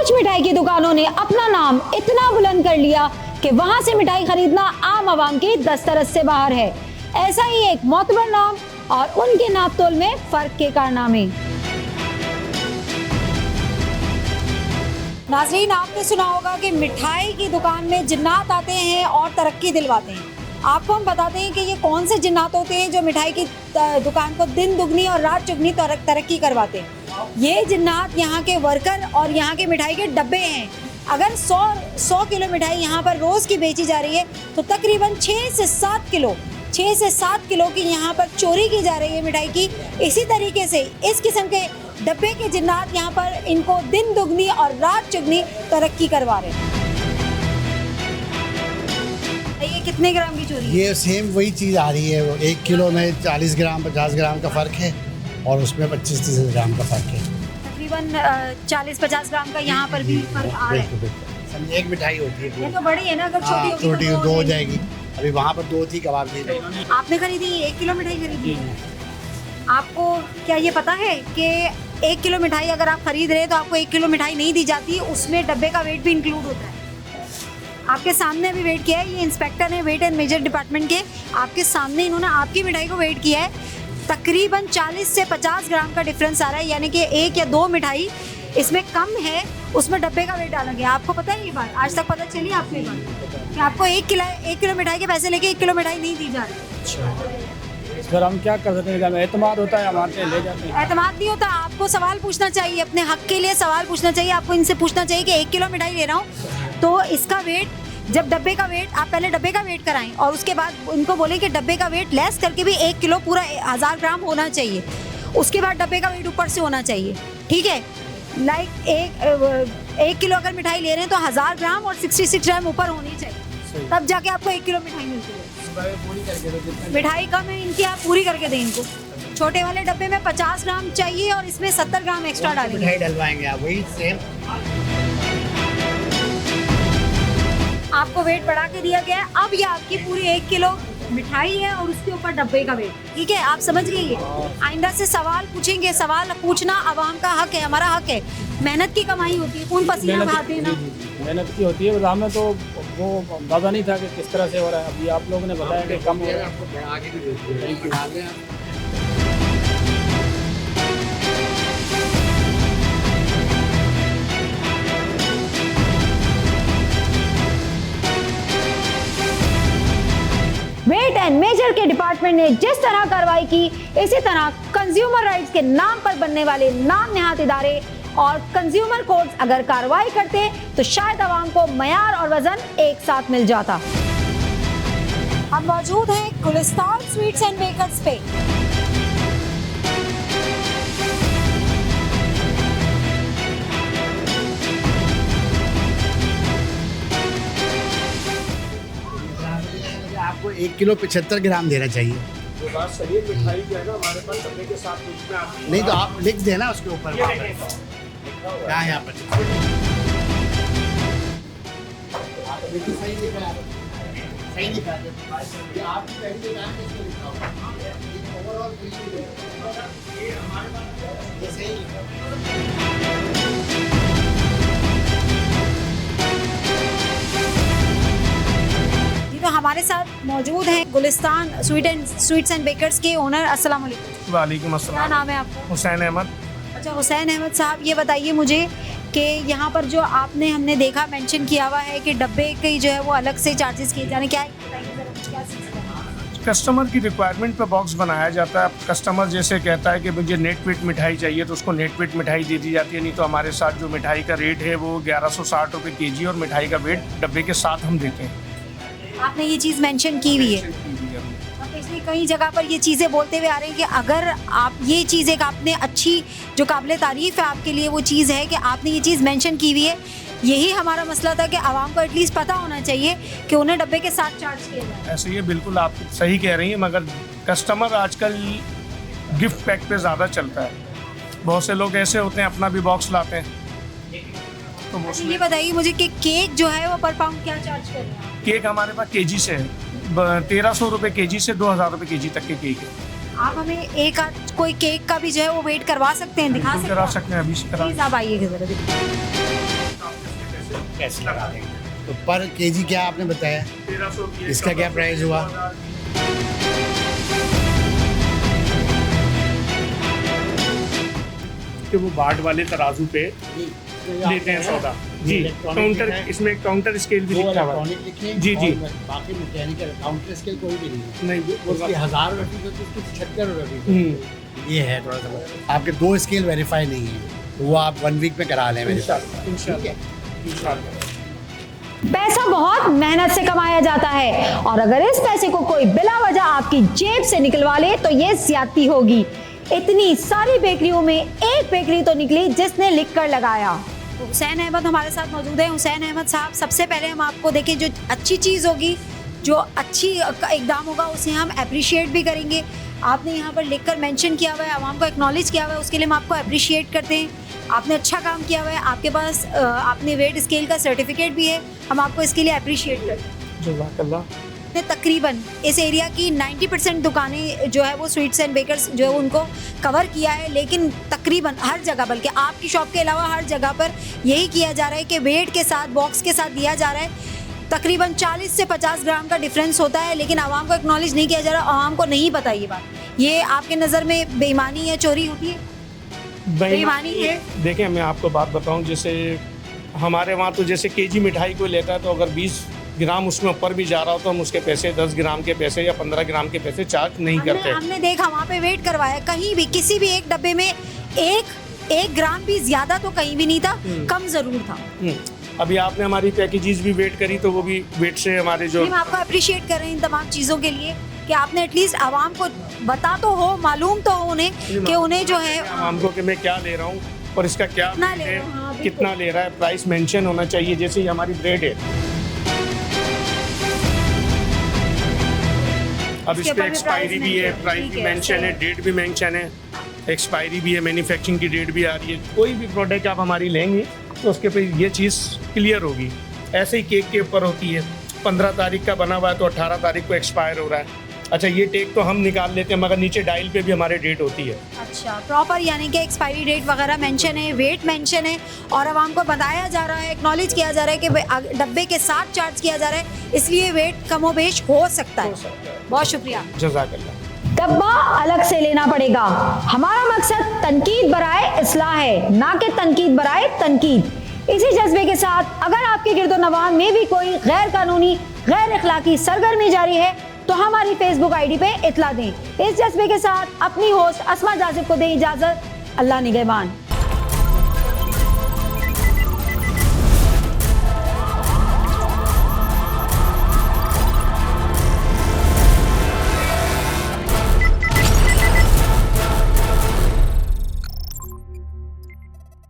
कुछ मिठाई की दुकानों ने अपना नाम इतना बुलंद कर लिया कि वहां से मिठाई खरीदना आम आवाम की दस्तरस से बाहर है। ऐसा ही एक मोतबर नाम और उनके नापतोल में फर्क के कारनामे। नाज़रीन, आपने सुना होगा कि मिठाई की दुकान में जिन्नात आते हैं और तरक्की दिलवाते हैं। आपको हम बताते हैं कि ये कौन से जिन्नात होते हैं जो मिठाई की दुकान को दिन दुगनी और रात चुगनी तरक्की करवाते हैं। ये जिन्नात यहाँ के वर्कर और यहाँ के मिठाई के डब्बे हैं। अगर 100 किलो मिठाई यहाँ पर रोज़ की बेची जा रही है तो तकरीबन 6 से 7 किलो की यहाँ पर चोरी की जा रही है मिठाई की। इसी तरीके से इस किस्म के डब्बे के जिन्नात यहाँ पर इनको दिन दुगनी और रात चुगनी तरक्की करवा रहे हैं। ये कितने ग्राम की चोरी है? ये सेम वही चीज़ आ रही है। वो 1 किलो में 40 ग्राम 50 ग्राम का फ़र्क है और उसमें 25-30 ग्राम का फ़र्क है। तकरीबन 40-50 ग्राम का यहाँ पर भी फर्क आ रहा है। एक मिठाई होती है, ये तो बड़ी है ना, अगर छोटी होगी तो 2 हो जाएगी। अभी वहाँ पर 2 थी कबाब की। आपने खरीदी 1 किलो मिठाई खरीदी है। आपको क्या ये पता है कि 1 किलो मिठाई अगर आप खरीद रहे हैं तो आपको 1 किलो मिठाई नहीं दी जाती, उसमें डब्बे का वेट भी इंक्लूड होता है। आपके सामने अभी वेट किया है, ये इंस्पेक्टर है वेट एंड मेजर डिपार्टमेंट के, आपके सामने इन्होंने आपकी मिठाई को वेट किया है। तकरीबन 40 से 50 ग्राम का डिफरेंस आ रहा है, यानी कि 1 या 2 मिठाई इसमें कम है, उसमें डब्बे का वेट डाला गया। आपको पता है ये बात? आज तक पता चली आपको ये बात कि आपको 1 किलो मिठाई के पैसे लेके 1 किलो मिठाई नहीं दी जा रही। फिर हम क्या कर सकते हैं? एतमाद होता है, हमारे ले जाते हैं। एतमाद नहीं होता, आपको सवाल पूछना चाहिए, अपने हक के लिए सवाल पूछना चाहिए। आपको इनसे पूछना चाहिए कि 1 किलो मिठाई ले रहा हूँ तो इसका वेट, जब डब्बे का वेट, आप पहले डब्बे का वेट कराएं और उसके बाद उनको बोलें कि डब्बे का वेट लेस करके भी 1 किलो पूरा 1000 ग्राम होना चाहिए। उसके बाद डब्बे का वेट ऊपर से होना चाहिए, ठीक है? लाइक 1 किलो अगर मिठाई ले रहे हैं तो 1000 ग्राम और 66 ग्राम ऊपर होनी चाहिए, तब जाके आपको 1 किलो मिठाई मिलती है। मिठाई कम है इनकी, आप पूरी करके दें इनको। छोटे वाले डब्बे में 50 ग्राम चाहिए और इसमें 70 ग्राम एक्स्ट्रा डालेंगे। मिठाई डलवाएंगे आप, वही सेम। आपको वेट बढ़ा के दिया गया है, अब ये आपकी पूरी 1 किलो मिठाई है और उसके ऊपर डब्बे का वेट, ठीक है? आप समझ गए ये? आइंदा से सवाल पूछेंगे, सवाल पूछना आवाम का हक है, हमारा हक है। मेहनत की कमाई होती है, खून पसीना बहाते हैं ना। मेहनत की होती है, बस हमें तो वो अंदाजा नहीं था कि किस तरह से हो रहा है। अभी आप लोगों ने बताया कि कम हो रहा है। वेट एंड मेजर के डिपार्टमेंट ने जिस तरह कार्रवाई की, इसी तरह कंज्यूमर राइट्स के नाम पर बनने वाले नाम नेहात इदारे और कंज्यूमर कोर्ट्स अगर कार्रवाई करते तो शायद आवाम को मयार और वजन एक साथ मिल जाता। हम मौजूद हैं गुलिस्तान स्वीट्स एंड बेकर्स पे। आपको 1 किलो 75 ग्राम देना चाहिए। तो बात सही है, मिठाई जो है ना हमारे पास डब्बे के साथ नहीं तो आप लिख देना उसके ऊपर क्या है यहाँ पर। सही लिखा है, सही लिखा है। आप पहले लिखा है, इसमें लिखा होगा ओवरऑल ये हमारे पास ये सही लिखा है। तो हमारे साथ मौजूद हैं गुलिस्तान स्वीट्स एंड बेकर्स के ओनर। अस्सलाम वालेकुम। वालेकुम अस्सलाम। क्या नाम है आपका? हुसैन अहमद। अच्छा, हुसैन अहमद साहब, ये बताइए मुझे कि यहाँ पर जो हमने देखा मेंशन किया हुआ है कि डब्बे के जो है वो अलग से चार्जेस किए जाने, क्या है? कस्टमर की रिक्वायरमेंट पे बॉक्स बनाया जाता है। कस्टमर जैसे कहता है कि मुझे नेट वेट मिठाई चाहिए तो उसको नेट वेट मिठाई दे दी जाती है, नहीं तो हमारे साथ जो मिठाई का रेट है वो 1160 रुपये kg और मिठाई का वेट डब्बे के साथ हम देते हैं। आपने ये चीज़ मेंशन की हुई है, इसलिए कई जगह पर ये चीज़ें बोलते हुए आ रहे हैं कि अगर आप ये चीज़ एक आपने अच्छी जो काबिल तारीफ़ है आपके लिए वो चीज़ है कि आपने ये चीज़ मेंशन की हुई है। यही हमारा मसला था कि आवाम को एटलीस्ट पता होना चाहिए कि उन्हें डब्बे के साथ चार्ज किया जाए। ऐसे ये बिल्कुल आप सही कह रही हैं, मगर कस्टमर आजकल गिफ्ट पैक पे ज़्यादा चलता है। बहुत से लोग ऐसे होते हैं अपना भी बॉक्स लाते हैं। तो ये बताइए मुझे कि केक जो है वो पर पाउंड क्या चार्ज कर रहे हैं? केक हमारे पास kg से है, 1300 रुपये kg से 2000 रुपये kg तक के केक है। आप हमें एक कोई केक का भी जो है वो वेट करवा सकते हैं, दिखा करा सकते हैं, अभी से करा। प्लीज आप आइएगा जरा। कैसे लगा देंगे। तो पर केजी क्या आपने बताया? 1300 की है, इसका क्या प्राइस हुआ? कि वो बाट वाले तराजू पे लेते हैं सौदा जी। काउंटर, इसमें काउंटर स्केल भी लिखा हुआ है जी जी। बाकी मैकेनिकल काउंटर स्केल कोई भी नहीं है। नहीं वो उसकी 1000 रुपये की तो उसकी 76 रुपये की। ये है थोड़ा सा, आपके 2 स्केल वेरीफाई नहीं है, तो वो आप 1 वीक में करा लें मेरे साथ। इंशाल्लाह। पैसा बहुत मेहनत से कमाया जाता है और अगर इस पैसे को कोई बिला वजह आपकी जेब से निकलवा ले तो ये ज्यादती होगी। इतनी सारी बेकरियों में एक बेकरी तो निकली जिसने लिख कर लगाया। हुसैन अहमद हमारे साथ मौजूद है। हुसैन अहमद साहब, सबसे पहले हम आपको देखें, जो अच्छी चीज़ होगी, जो अच्छी इकदाम होगा, उसे हम अप्रिशिएट भी करेंगे। आपने यहाँ पर लिखकर मेंशन किया हुआ है, आवाम को एक्नॉलेज किया हुआ है, उसके लिए हम आपको अप्रिशिएट करते हैं। आपने अच्छा काम किया हुआ है, आपके पास आपने वेट स्केल का सर्टिफिकेट भी है, हम आपको इसके लिए अप्रिशिएट करते हैं। जज़ाकल्लाह। तकरीबन इस एरिया की 90% दुकानें जो है वो स्वीट्स एंड बेकर्स जो है उनको कवर किया है, लेकिन तकरीबन हर जगह, बल्कि आपकी शॉप के अलावा हर जगह पर यही किया जा रहा है कि वेट के साथ, बॉक्स के साथ दिया जा रहा है। तकरीबन 40 से 50 ग्राम का डिफरेंस होता है, लेकिन आवाम को एक्नॉलेज नहीं किया जा रहा, आवाम को नहीं पता ये बात। ये आपके नज़र में बेईमानी या चोरी होती है? बेईमानी है। देखिए, मैं आपको बात बताऊं, जैसे हमारे वहाँ तो जैसे केजी मिठाई को लेता है तो अगर 20 ग्राम उसमें ऊपर भी जा रहा हो तो हम उसके पैसे 10 ग्राम के पैसे या 15 ग्राम के पैसे चार्ज नहीं करते। हमने देखा वहाँ पे वेट करवाया, कहीं भी किसी भी एक डब्बे में एक ग्राम भी ज्यादा तो कहीं भी नहीं था, कम जरूर था। अभी आपने हमारी पैकेजेस भी वेट करी तो वो भी वेट से हमारे जो, हम आपको अप्रिशिएट कर रहे हैं इन तमाम चीज़ों के लिए कि आपने एटलीस्ट आवाम को बता तो हो, मालूम तो हो उन्हें कि उन्हें जो है आवाम को कि मैं क्या ले रहा हूँ और इसका क्या है, कितना ले रहा है, प्राइस मेंशन होना चाहिए। जैसे ही हमारी ब्रेड है, अब इस पे एक्सपायरी भी है, प्राइस भी मेंशन है, डेट भी मेंशन है, एक्सपायरी भी है, मैन्युफैक्चरिंग की डेट भी आ रही है। कोई भी प्रोडक्ट आप हमारी लेंगे तो उसके पे ये चीज़ क्लियर होगी। ऐसे ही केक के ऊपर होती है, 15 तारीख का बना हुआ है तो 18 तारीख को एक्सपायर हो रहा है। अच्छा, ये टेक तो हम निकाल लेते हैं, मगर नीचे डायल पे भी हमारे डेट होती है। अच्छा, प्रॉपर यानी कि एक्सपायरी डेट वगैरह मेंशन है, वेट मेंशन है, और अब हमको बताया जा रहा है, एक्नॉलेज किया जा रहा है कि डब्बे के साथ चार्ज किया जा रहा है, इसलिए वेट कमोबेश हो सकता है। बहुत शुक्रिया। जज़ाकल्लाह। डब्बा अलग से लेना पड़ेगा। हमारा मकसद तनकीद बराए इस्लाह है, ना कि तनकीद बराए तनकीद। इसी जज्बे के साथ अगर आपके गिरदोनवाम में भी कोई गैर कानूनी, गैर इखलाकी सरगर्मी जारी है तो हमारी फेसबुक आईडी पे इतला दें। इस जज्बे के साथ अपनी होस्ट अस्मा जाजिब को दें इजाजत। अल्लाह निगहबान।